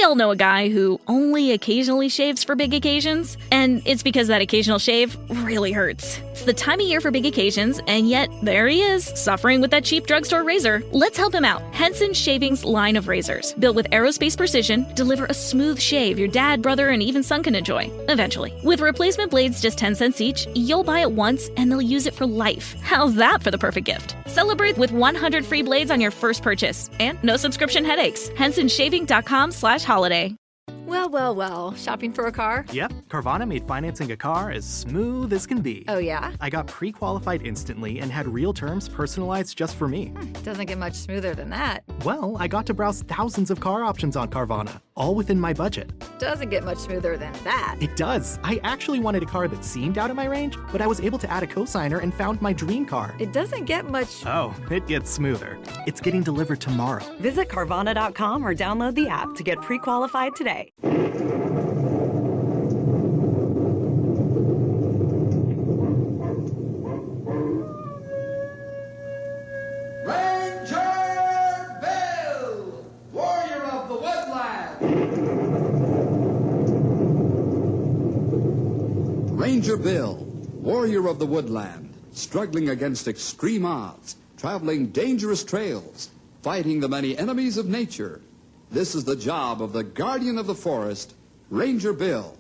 all know a guy who only occasionally shaves for big occasions, and it's because that occasional shave really hurts. It's the time of year for big occasions, and yet there he is, suffering with that cheap drugstore razor. Let's help him out. Henson Shaving's line of razors, built with aerospace precision, deliver a smooth shave your dad, brother, and even son can enjoy, eventually. With replacement blades just 10 cents each, you'll buy it once and they'll use it for life. How's that for the perfect gift? Celebrate with 100 free blades on your first purchase, and no subscription headaches. HensonShaving.com/holiday. Well. Shopping for a car? Yep, Carvana made financing a car as smooth as can be. Oh, yeah? I got pre-qualified instantly and had real terms personalized just for me. Doesn't get much smoother than that. Well, I got to browse thousands of car options on Carvana, all within my budget. Doesn't get much smoother than that. It does. I actually wanted a car that seemed out of my range, but I was able to add a cosigner and found my dream car. It doesn't get much... Oh, it gets smoother. It's getting delivered tomorrow. Visit Carvana.com or download the app to get pre-qualified today. Ranger Bill, warrior of the woodland, struggling against extreme odds, traveling dangerous trails, fighting the many enemies of nature. This is the job of the guardian of the forest, Ranger Bill.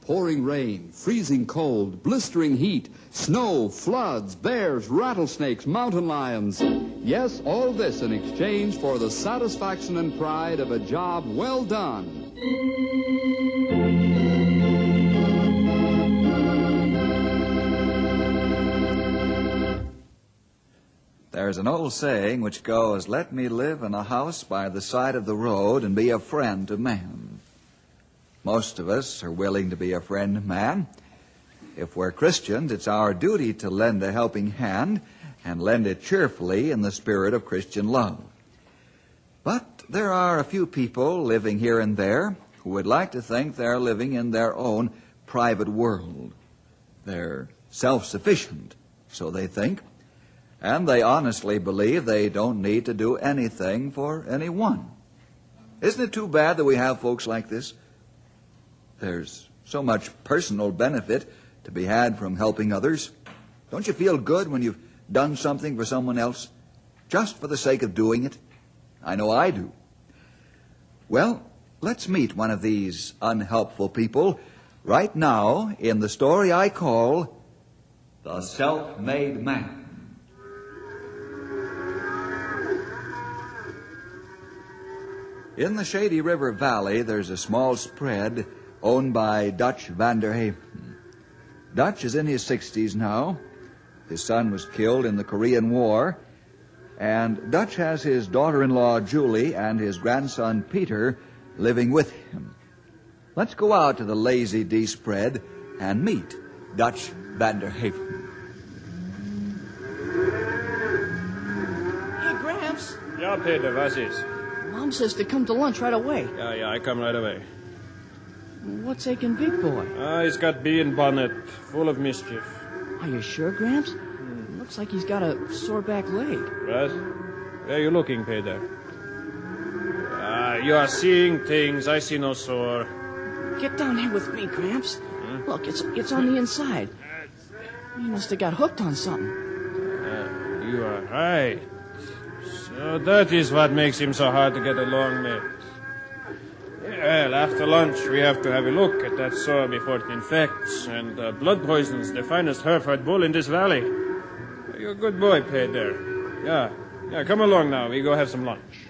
Pouring rain, freezing cold, blistering heat, snow, floods, bears, rattlesnakes, mountain lions. Yes, all this in exchange for the satisfaction and pride of a job well done. There's an old saying which goes, "Let me live in a house by the side of the road and be a friend to man." Most of us are willing to be a friend to man. If we're Christians, it's our duty to lend a helping hand and lend it cheerfully in the spirit of Christian love. But there are a few people living here and there who would like to think they're living in their own private world. They're self-sufficient, so they think. And they honestly believe they don't need to do anything for anyone. Isn't it too bad that we have folks like this? There's so much personal benefit to be had from helping others. Don't you feel good when you've done something for someone else, just for the sake of doing it? I know I do. Well, let's meet one of these unhelpful people right now in the story I call The Self-Made Man. In the Shady River Valley, there's a small spread owned by Dutch van der Haven. Dutch is in his 60s now. His son was killed in the Korean War, and Dutch has his daughter-in-law Julie and his grandson Peter living with him. Let's go out to the Lazy D spread and meet Dutch van der Haven. Hey, Gramps. Ja, Peter, was is? Mom says to come to lunch right away. Ja, I come right away. What's aching Big Boy? He's got bee and bonnet, full of mischief. Are you sure, Gramps? Looks like he's got a sore back leg. What? Where are you looking, Peter? You are seeing things. I see no sore. Get down here with me, Gramps. Look, it's on the inside. He must have got hooked on something. You are right. So that is what makes him so hard to get along with. Well, after lunch, we have to have a look at that sore before it infects. And blood poison's the finest Hereford bull in this valley. You're a good boy, Peter. Yeah, come along now. We go have some lunch.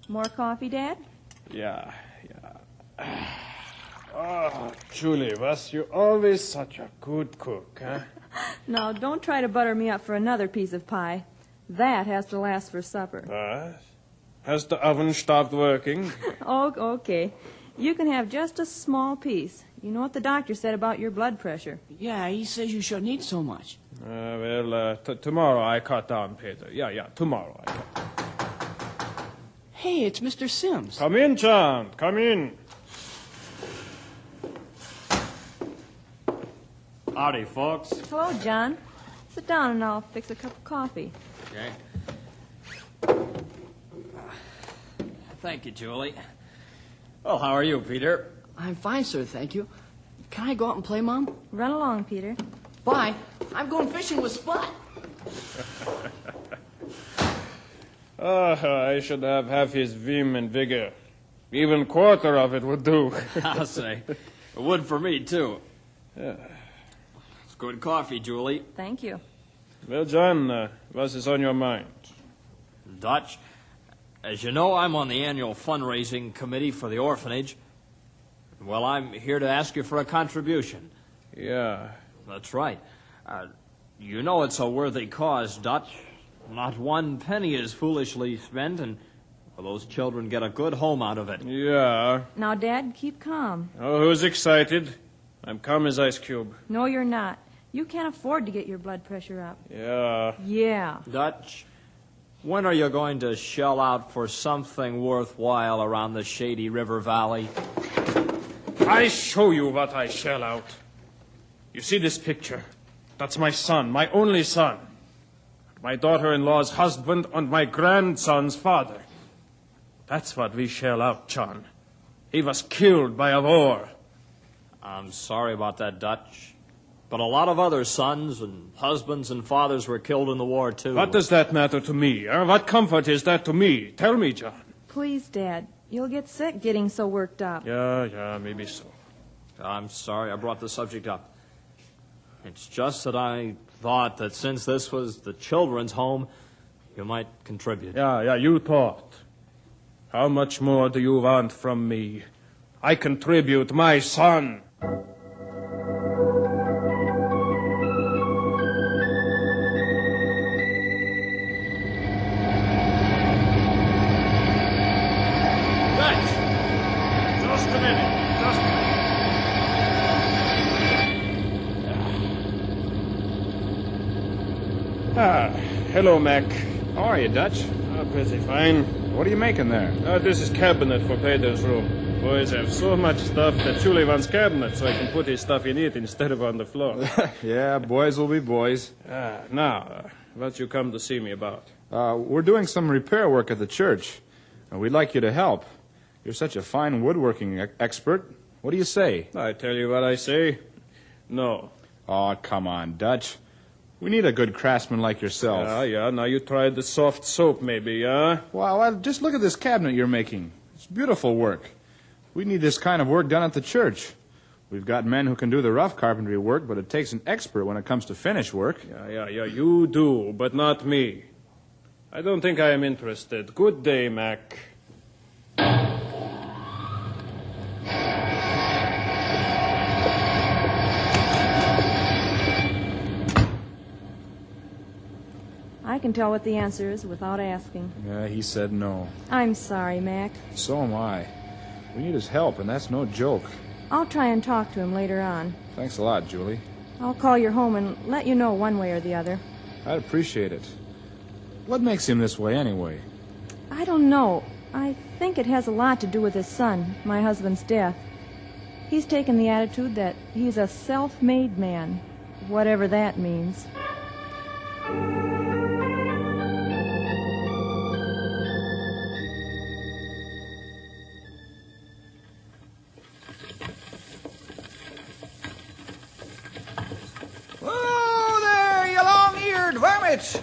More coffee, Dad? Yeah. Oh, Julie, was you always such a good cook, huh? No, don't try to butter me up for another piece of pie. That has to last for supper. What? Has the oven stopped working? Oh, okay. You can have just a small piece. You know what the doctor said about your blood pressure. Yeah, he says you shouldn't eat so much. Tomorrow I cut down, Peter. Yeah, tomorrow I cut. Hey, it's Mr. Sims. Come in, John. Come in. Howdy, folks. Hello, John. Sit down and I'll fix a cup of coffee. Okay. Thank you, Julie. Well, how are you, Peter? I'm fine, sir, thank you. Can I go out and play, Mom? Run along, Peter. Bye. I'm going fishing with Spot. I should have half his vim and vigor. Even quarter of it would do. I'll say. It would for me, too. Yeah. It's good coffee, Julie. Thank you. Well, John, what is on your mind? Dutch, as you know, I'm on the annual fundraising committee for the orphanage. Well, I'm here to ask you for a contribution. Yeah. That's right. You know it's a worthy cause, Dutch. Not one penny is foolishly spent, and those children get a good home out of it. Yeah. Now, Dad, keep calm. Oh, who's excited? I'm calm as ice cube. No, you're not. You can't afford to get your blood pressure up. Yeah. Yeah. Dutch, when are you going to shell out for something worthwhile around the Shady River Valley? I show you what I shell out. You see this picture? That's my son, my only son. My daughter-in-law's husband and my grandson's father. That's what we shell out, John. He was killed by a war. I'm sorry about that, Dutch. But a lot of other sons and husbands and fathers were killed in the war, too. What does that matter to me? What comfort is that to me? Tell me, John. Please, Dad. You'll get sick getting so worked up. Yeah, maybe so. I'm sorry I brought the subject up. It's just that I thought that since this was the children's home, you might contribute. Yeah, you thought. How much more do you want from me? I contribute my son. Just a minute. Hello, Mac. How are you, Dutch? Pretty fine. What are you making there? This is cabinet for Peter's room. Boys have so much stuff that Julie wants cabinet so I can put his stuff in it instead of on the floor. Yeah, boys will be boys. Now, what you come to see me about? We're doing some repair work at the church. We'd like you to help. You're such a fine woodworking expert. What do you say? I tell you what I say. No. Oh, come on, Dutch. We need a good craftsman like yourself. Yeah. Now you tried the soft soap, maybe, yeah? Well, just look at this cabinet you're making. It's beautiful work. We need this kind of work done at the church. We've got men who can do the rough carpentry work, but it takes an expert when it comes to finish work. Yeah, you do, but not me. I don't think I am interested. Good day, Mac. I can tell what the answer is without asking. Yeah, he said no. I'm sorry, Mac. So am I. We need his help, and that's no joke. I'll try and talk to him later on. Thanks a lot, Julie. I'll call your home and let you know one way or the other. I'd appreciate it. What makes him this way, anyway? I don't know. I think it has a lot to do with his son, my husband's death. He's taken the attitude that he's a self-made man, whatever that means. Varmints!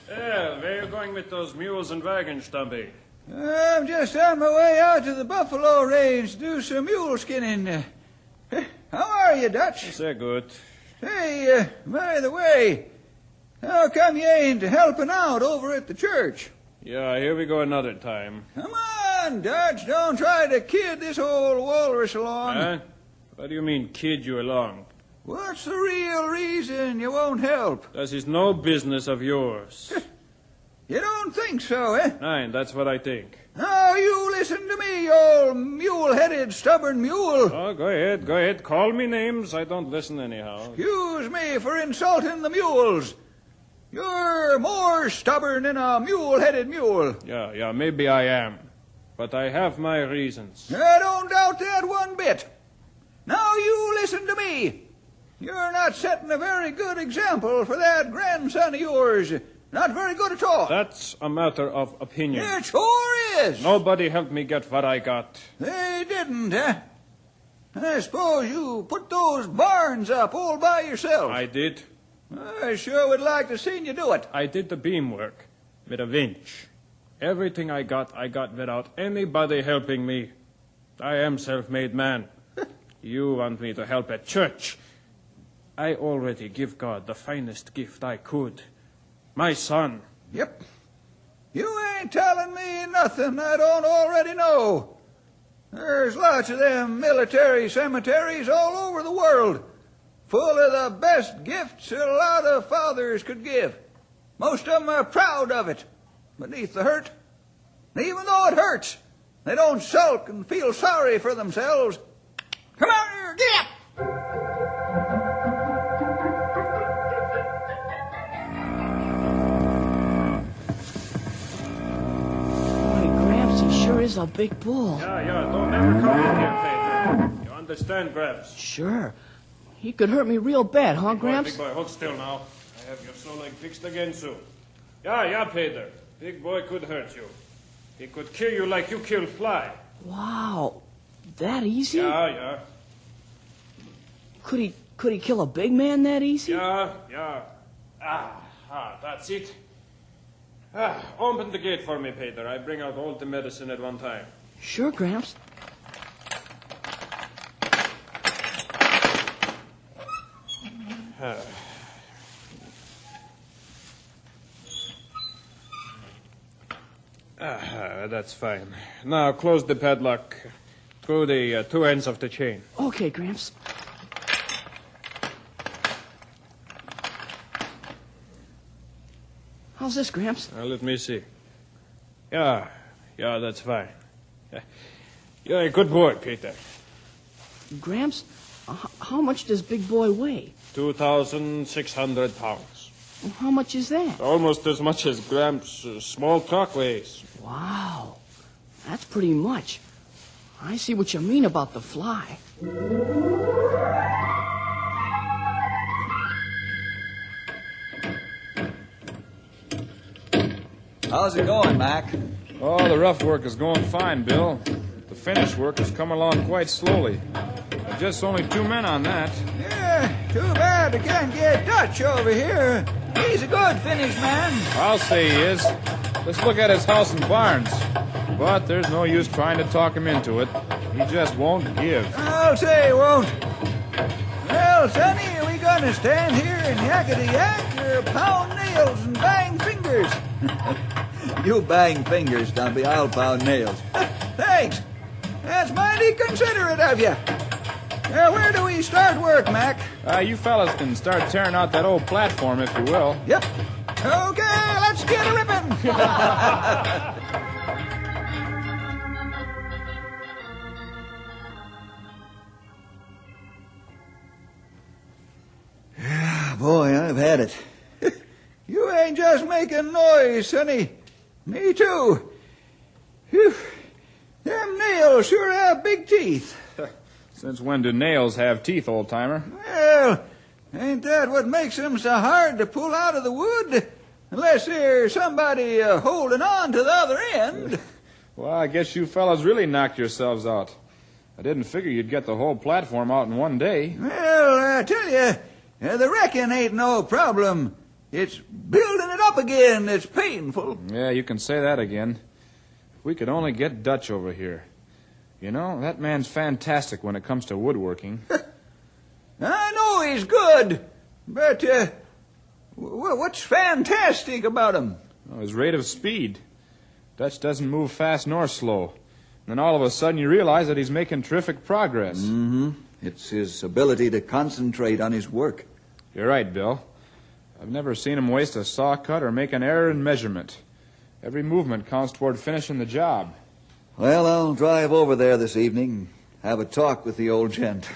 Well, where are you going with those mules and wagons, Stumpy? I'm just on my way out to the buffalo range to do some mule skinning. How are you, Dutch? They're good. Hey, by the way, how come you ain't helping out over at the church? Yeah, here we go another time. Come on, Dutch, don't try to kid this old walrus along. Huh? What do you mean, kid you along? What's the real reason you won't help? That is no business of yours. You don't think so, eh? Nein, that's what I think. Now you listen to me, you old mule-headed, stubborn mule. Oh, go ahead. Call me names. I don't listen anyhow. Excuse me for insulting the mules. You're more stubborn than a mule-headed mule. Yeah, maybe I am. But I have my reasons. I don't doubt that one bit. Now you listen to me. You're not setting a very good example for that grandson of yours. Not very good at all. That's a matter of opinion. It sure is. Nobody helped me get what I got. They didn't, eh? I suppose you put those barns up all by yourself. I did. I sure would like to see you do it. I did the beam work with a winch. Everything I got without anybody helping me. I am self-made man. You want me to help at church. I already give God the finest gift I could. My son. Yep. You ain't telling me nothing I don't already know. There's lots of them military cemeteries all over the world, full of the best gifts a lot of fathers could give. Most of them are proud of it, beneath the hurt. And even though it hurts, they don't sulk and feel sorry for themselves. Come out here, get up! Sure is a big bull. Yeah, don't ever come in here, Peter. You understand, Gramps? Sure. He could hurt me real bad, huh, Gramps? Big boy, hold still now. I have your soul leg fixed again soon. Yeah, Peter. Big boy could hurt you. He could kill you like you killed Fly. Wow. That easy? Yeah. Could he kill a big man that easy? Yeah. That's it. Open the gate for me, Peter. I bring out all the medicine at one time. Sure, Gramps. That's fine. Now close the padlock through the two ends of the chain. Okay, Gramps. How's this, Gramps? Let me see. Yeah, that's fine. You're a good boy, Peter. Gramps, how much does Big Boy weigh? 2,600 pounds. Well, how much is that? Almost as much as Gramps' small truck weighs. Wow, that's pretty much. I see what you mean about the Fly. How's it going, Mac? Oh, the rough work is going fine, Bill. The finish work has come along quite slowly. There's just only 2 men on that. Yeah, too bad I can't get Dutch over here. He's a good finish man. I'll say he is. Let's look at his house and barns. But there's no use trying to talk him into it. He just won't give. I'll say he won't. Well, Sonny, are we going to stand here and yakety-yak or pound nails and bang fingers? You bang fingers, Stumpy. I'll pound nails. Thanks. That's mighty considerate of you. Where do we start work, Mac? You fellas can start tearing out that old platform, if you will. Yep. Okay, let's get a ripping. Boy, I've had it. You ain't just making noise, Sonny. Me too. Whew. Them nails sure have big teeth. Since when do nails have teeth, old-timer? Well, ain't that what makes them so hard to pull out of the wood? Unless there's somebody holding on to the other end. Well, I guess you fellas really knocked yourselves out. I didn't figure you'd get the whole platform out in one day. Well, I tell you, the wrecking ain't no problem. It's building it up again that's painful. Yeah, you can say that again. If we could only get Dutch over here. You know, that man's fantastic when it comes to woodworking. I know he's good, but what's fantastic about him? Oh, his rate of speed. Dutch doesn't move fast nor slow. And then all of a sudden you realize that he's making terrific progress. Mm-hmm. It's his ability to concentrate on his work. You're right, Bill. I've never seen him waste a saw cut or make an error in measurement. Every movement counts toward finishing the job. Well, I'll drive over there this evening, have a talk with the old gent.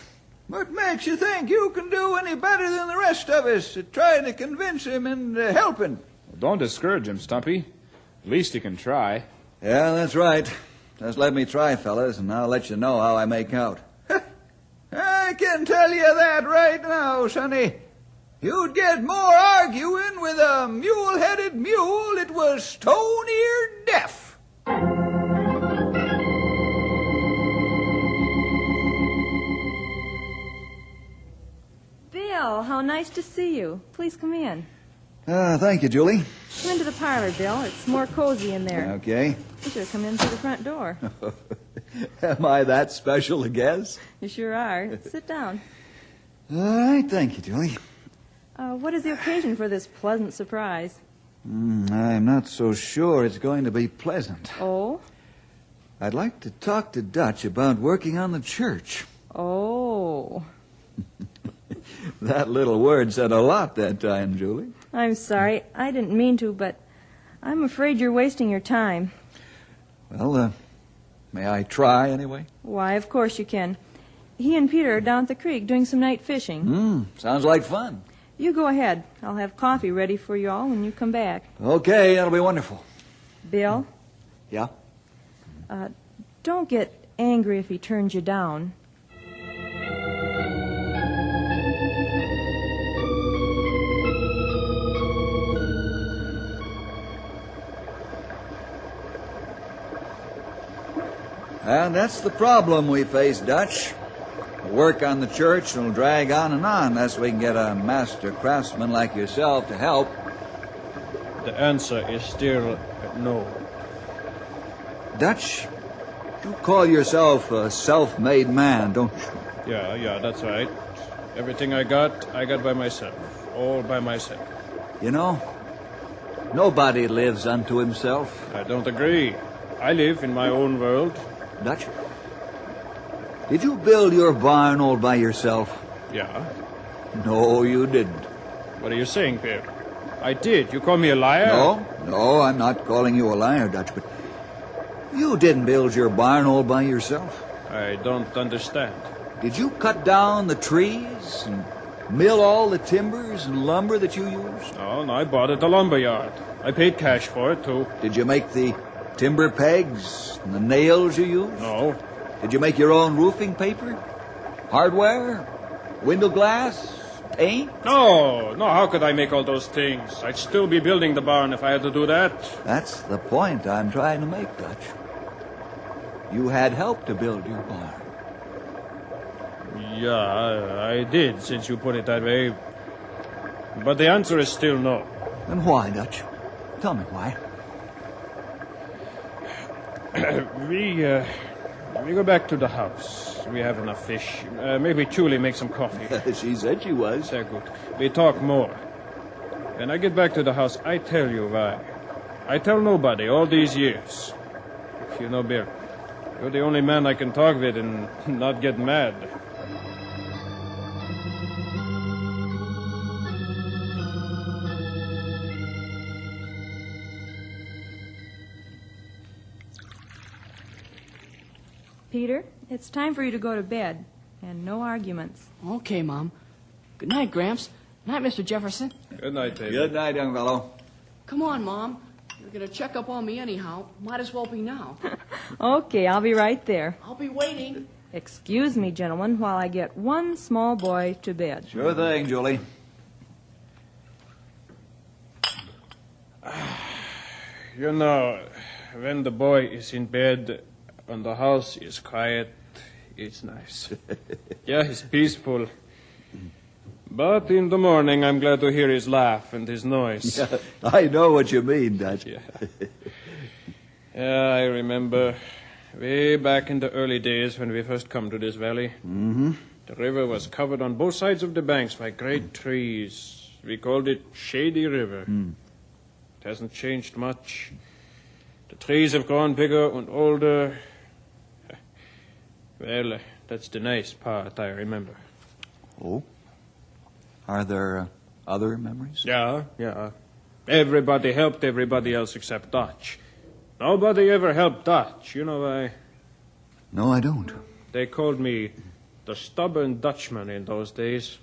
What makes you think you can do any better than the rest of us at trying to convince him and help him? Well, don't discourage him, Stumpy. At least you can try. Yeah, that's right. Just let me try, fellas, and I'll let you know how I make out. I I can tell you that right now, sonny. You'd get more arguing with a mule-headed mule that was stone-eared deaf. Bill, how nice to see you. Please come in. Thank you, Julie. Come into the parlor, Bill. It's more cozy in there. Okay. You should have come in through the front door. Am I that special a guest? You sure are. Sit down. All right, thank you, Julie. What is the occasion for this pleasant surprise? I'm not so sure it's going to be pleasant. Oh? I'd like to talk to Dutch about working on the church. Oh. That little word said a lot that time, Julie. I'm sorry. I didn't mean to, but I'm afraid you're wasting your time. Well, may I try anyway? Why, of course you can. He and Peter are down at the creek doing some night fishing. Sounds like fun. You go ahead. I'll have coffee ready for you all when you come back. Okay, that'll be wonderful. Bill? Yeah? Don't get angry if he turns you down. And that's the problem we face, Dutch. The work on the church will drag on and on unless we can get a master craftsman like yourself to help. The answer is still no. Dutch, you call yourself a self-made man, don't you? Yeah, that's right. Everything I got by myself. All by myself. You know, nobody lives unto himself. I don't agree. I live in my own world. Dutch, did you build your barn all by yourself? Yeah. No, you didn't. What are you saying, Pierre? I did. You call me a liar? No, I'm not calling you a liar, Dutch, but you didn't build your barn all by yourself. I don't understand. Did you cut down the trees and mill all the timbers and lumber that you used? No, I bought at the lumber yard. I paid cash for it, too. Did you make the timber pegs and the nails you used? No. Did you make your own roofing paper? Hardware? Window glass? Paint? No, how could I make all those things? I'd still be building the barn if I had to do that. That's the point I'm trying to make, Dutch. You had help to build your barn. Yeah, I did, since you put it that way. But the answer is still no. And why, Dutch? Tell me why. We go back to the house. We have enough fish. Maybe Julie make some coffee. She said she was. Very good. We talk more. When I get back to the house, I tell you why. I tell nobody all these years. You know, Bill, you're the only man I can talk with and not get mad. Peter, it's time for you to go to bed. And no arguments. Okay, Mom. Good night, Gramps. Night, Mr. Jefferson. Good night, David. Good night, young fellow. Come on, Mom. You're going to check up on me anyhow. Might as well be now. Okay, I'll be right there. I'll be waiting. Excuse me, gentlemen, while I get one small boy to bed. Sure thing, Julie. You know, when the boy is in bed and the house is quiet, it's nice. Yeah, it's peaceful. But in the morning, I'm glad to hear his laugh and his noise. Yeah, I know what you mean, Dutch. Yeah. Yeah, I remember way back in the early days when we first come to this valley. Mm-hmm. The river was covered on both sides of the banks by great trees. We called it Shady River. It hasn't changed much. The trees have grown bigger and older. Well, that's the nice part I remember. Oh? Are there other memories? Yeah. Everybody helped everybody else except Dutch. Nobody ever helped Dutch. You know why? No, I don't. They called me the stubborn Dutchman in those days.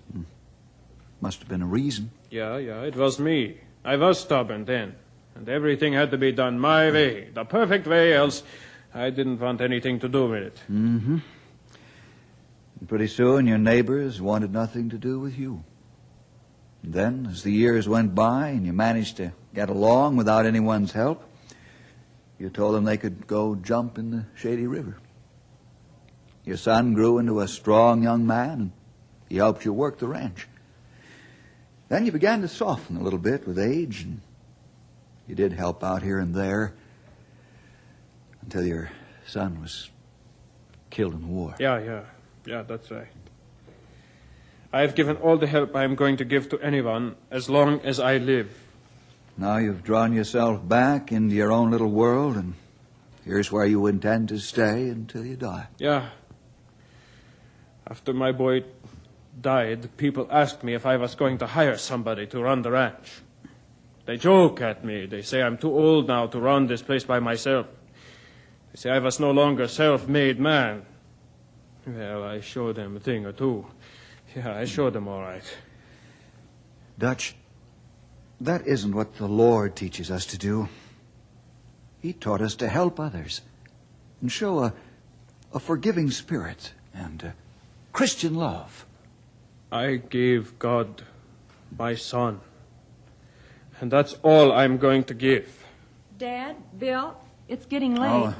Must have been a reason. Yeah, it was me. I was stubborn then. And everything had to be done my way, the perfect way, else I didn't want anything to do with it. Mm-hmm. And pretty soon your neighbors wanted nothing to do with you. And then, as the years went by and you managed to get along without anyone's help, you told them they could go jump in the Shady River. Your son grew into a strong young man, and he helped you work the ranch. Then you began to soften a little bit with age, and you did help out here and there until your son was killed in the war. Yeah, that's right. I've given all the help I am going to give to anyone as long as I live. Now you've drawn yourself back into your own little world, and here's where you intend to stay until you die. Yeah. After my boy died, people asked me if I was going to hire somebody to run the ranch. They joke at me. They say I'm too old now to run this place by myself. They say I was no longer a self-made man. Well, I showed them a thing or two. Yeah, I showed them all right. Dutch, that isn't what the Lord teaches us to do. He taught us to help others and show a forgiving spirit and Christian love. I gave God my son, and that's all I'm going to give. Dad, Bill, it's getting late. Oh,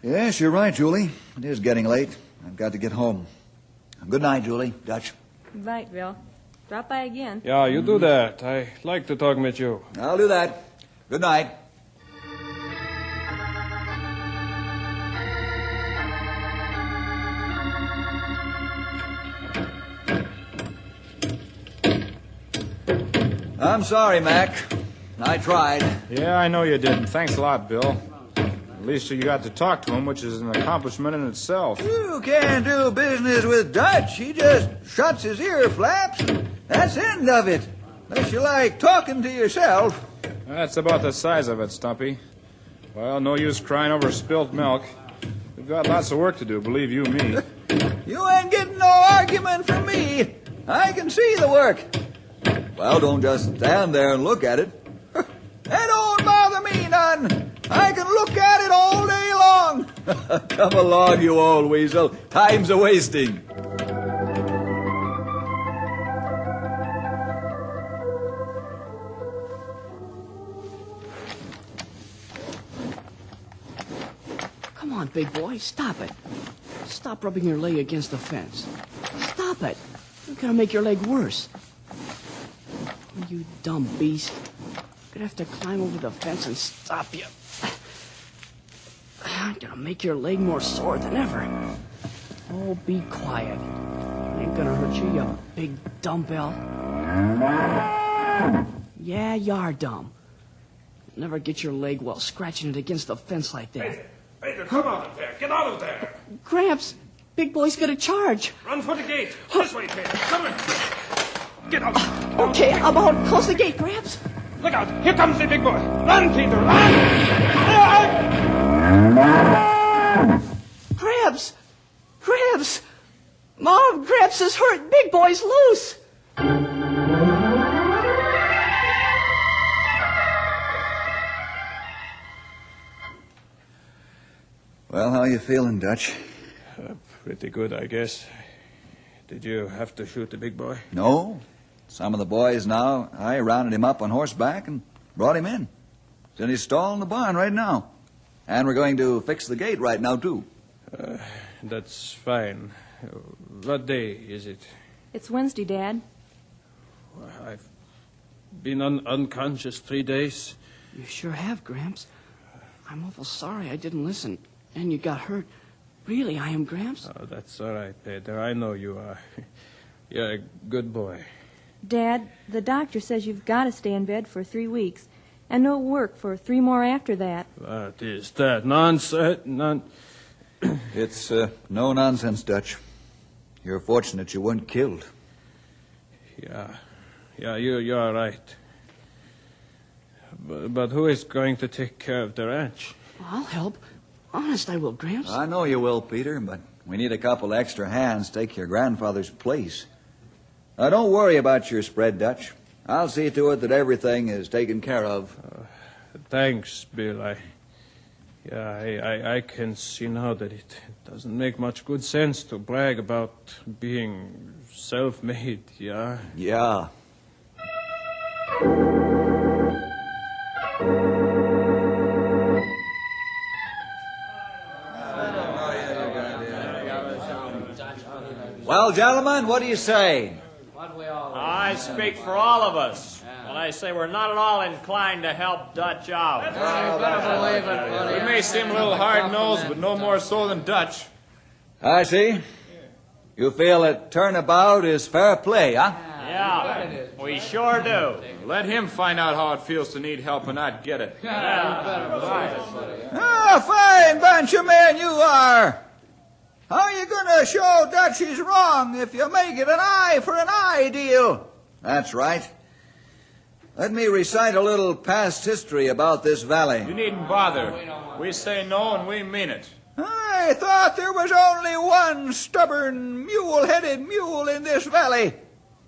yes, you're right, Julie. It is getting late. I've got to get home. Good night, Julie. Dutch. Good night, Bill. Drop by again. Yeah, you do that. I like to talk with you. I'll do that. Good night. I'm sorry, Mac. I tried. Yeah, I know you did, and thanks a lot, Bill. At least you got to talk to him, which is an accomplishment in itself. You can't do business with Dutch. He just shuts his ear flaps. That's the end of it. Unless you like talking to yourself. That's about the size of it, Stumpy. Well, no use crying over spilt milk. We've got lots of work to do, believe you me. You ain't getting no argument from me. I can see the work. Well, don't just stand there and look at it. That don't bother me none. I can look at it all day long. Come along, you old weasel. Time's a-wasting. Come on, big boy, stop it. Stop rubbing your leg against the fence. Stop it. You're gonna make your leg worse. Oh, you dumb beast. I'm gonna have to climb over the fence and stop you. I'm gonna make your leg more sore than ever. Oh, be quiet. I ain't gonna hurt you, you big dumbbell. Yeah, you are dumb. You'll never get your leg well scratching it against the fence like that. Peter, come out of there. Get out of there. Gramps, big boy's gonna charge. Run for the gate. This way, Peter. Come on. Get out. Okay, I'm out. Close the gate, Gramps. Look out. Here comes the big boy. Run, Peter. Run. Gramps! Gramps! Mom, Gramps is hurt. Big boy's loose. Well, how you feeling, Dutch? Pretty good, I guess. Did you have to shoot the big boy? No. Some of the boys now, I rounded him up on horseback and brought him in. He's in his stall in the barn right now. And we're going to fix the gate right now, too. That's fine. What day is it? It's Wednesday, Dad. I've been unconscious 3 days. You sure have, Gramps. I'm awful sorry I didn't listen. And you got hurt. Really, I am, Gramps? Oh, that's all right, Peter. I know you are. You're a good boy. Dad, the doctor says you've got to stay in bed for 3 weeks and no work for 3 more after that. What is that? Nonsense? It's no nonsense, Dutch. You're fortunate you weren't killed. Yeah, you're right. But who is going to take care of the ranch? I'll help. Honest, I will, Gramps. I know you will, Peter, but we need a couple extra hands to take your grandfather's place. Now, don't worry about your spread, Dutch. I'll see to it that everything is taken care of. Thanks, Bill. Yeah, I can see now that it doesn't make much good sense to brag about being self-made, yeah? Yeah. Well, gentlemen, what do you say? I speak for all of us when I say we're not at all inclined to help Dutch out. We may seem a little hard-nosed, but no more so than Dutch. I see. You feel that turnabout is fair play, huh? Yeah, we sure do. Let him find out how it feels to need help and not get it. Fine bunch of men you are. How are you going to show Dutch he's wrong if you make it an eye for an eye deal? That's right. Let me recite a little past history about this valley. You needn't bother. We say no and we mean it. I thought there was only one stubborn, mule-headed mule in this valley.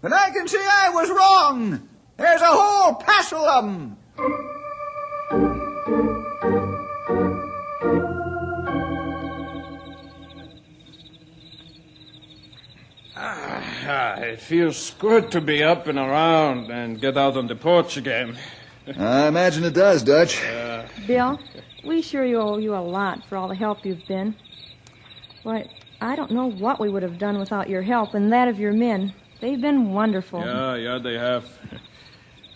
But I can see I was wrong. There's a whole passel of them. It feels good to be up and around and get out on the porch again. I imagine it does, Dutch. Bill, we sure owe you a lot for all the help you've been. Why, I don't know what we would have done without your help and that of your men. They've been wonderful. Yeah, they have.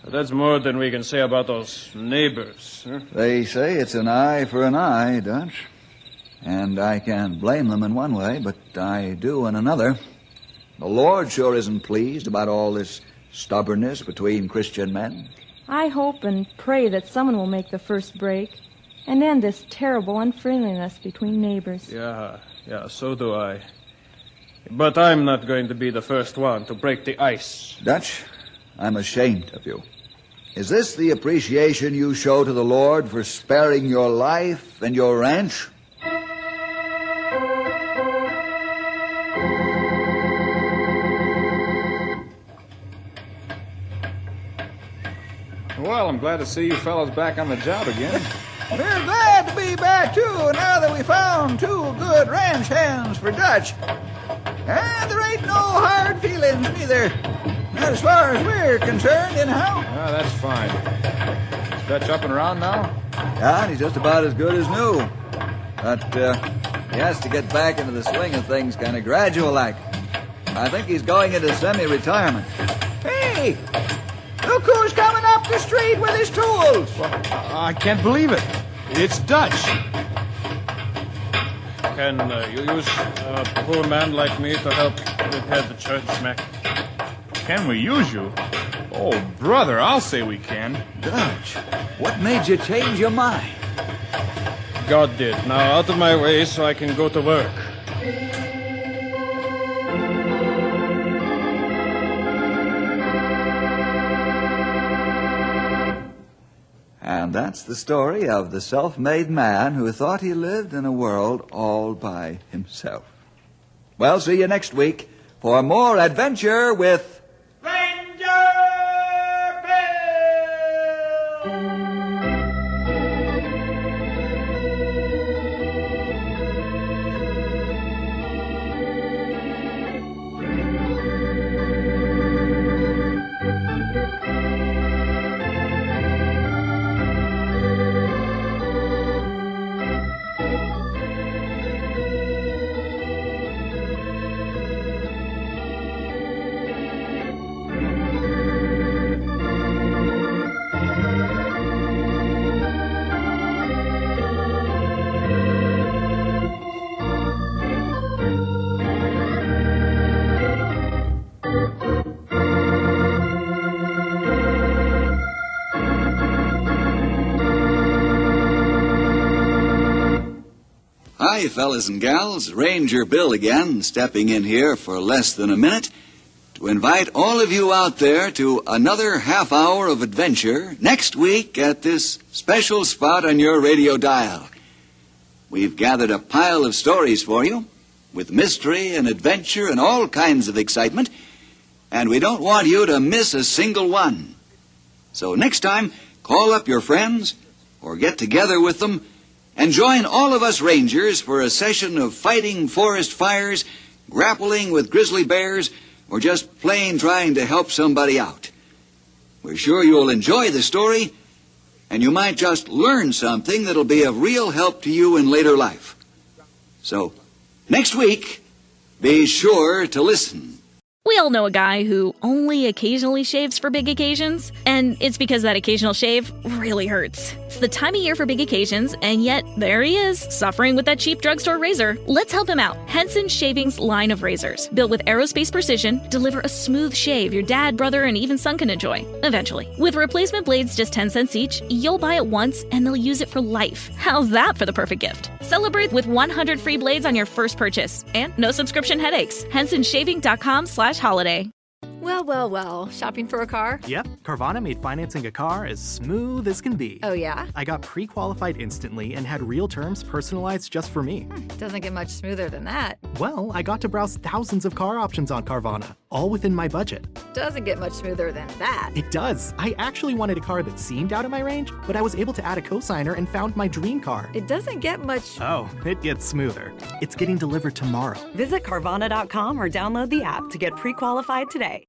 That's more than we can say about those neighbors. Huh? They say it's an eye for an eye, Dutch. And I can't blame them in one way, but I do in another. The Lord sure isn't pleased about all this stubbornness between Christian men. I hope and pray that someone will make the first break and end this terrible unfriendliness between neighbors. Yeah, so do I. But I'm not going to be the first one to break the ice. Dutch, I'm ashamed of you. Is this the appreciation you show to the Lord for sparing your life and your ranch? Well, I'm glad to see you fellows back on the job again. We're glad to be back, too, now that we found two good ranch hands for Dutch. And there ain't no hard feelings, neither. Not as far as we're concerned, anyhow. Ah, that's fine. Is Dutch up and around now? Yeah, he's just about as good as new. But he has to get back into the swing of things kind of gradual-like. I think he's going into semi-retirement. Hey! Look who's coming up the street with his tools. Well, I can't believe it. It's Dutch. Can you use a poor man like me to help repair the church, Mac? Can we use you? Oh, brother, I'll say we can. Dutch, what made you change your mind? God did. Now out of my way so I can go to work. And that's the story of the self-made man who thought he lived in a world all by himself. Well, see you next week for more adventure with Ranger Bill! Hi, fellas and gals. Ranger Bill again, stepping in here for less than a minute to invite all of you out there to another half hour of adventure next week at this special spot on your radio dial. We've gathered a pile of stories for you with mystery and adventure and all kinds of excitement, and we don't want you to miss a single one. So next time, call up your friends or get together with them And join all of us Rangers for a session of fighting forest fires, grappling with grizzly bears, or just plain trying to help somebody out. We're sure you'll enjoy the story, and you might just learn something that'll be of real help to you in later life. So, next week, be sure to listen. We all know a guy who only occasionally shaves for big occasions, and it's because that occasional shave really hurts. It's the time of year for big occasions, and yet there he is, suffering with that cheap drugstore razor. Let's help him out. Henson Shaving's line of razors, built with aerospace precision, deliver a smooth shave your dad, brother, and even son can enjoy, eventually. With replacement blades just 10 cents each, you'll buy it once, and they'll use it for life. How's that for the perfect gift? Celebrate with 100 free blades on your first purchase, and no subscription headaches. HensonShaving.com/holiday. Well, well, well. Shopping for a car? Yep, Carvana made financing a car as smooth as can be. Oh, yeah? I got pre-qualified instantly and had real terms personalized just for me. Doesn't get much smoother than that. Well, I got to browse thousands of car options on Carvana, all within my budget. Doesn't get much smoother than that. It does. I actually wanted a car that seemed out of my range, but I was able to add a cosigner and found my dream car. It doesn't get much... Oh, it gets smoother. It's getting delivered tomorrow. Visit Carvana.com or download the app to get pre-qualified today.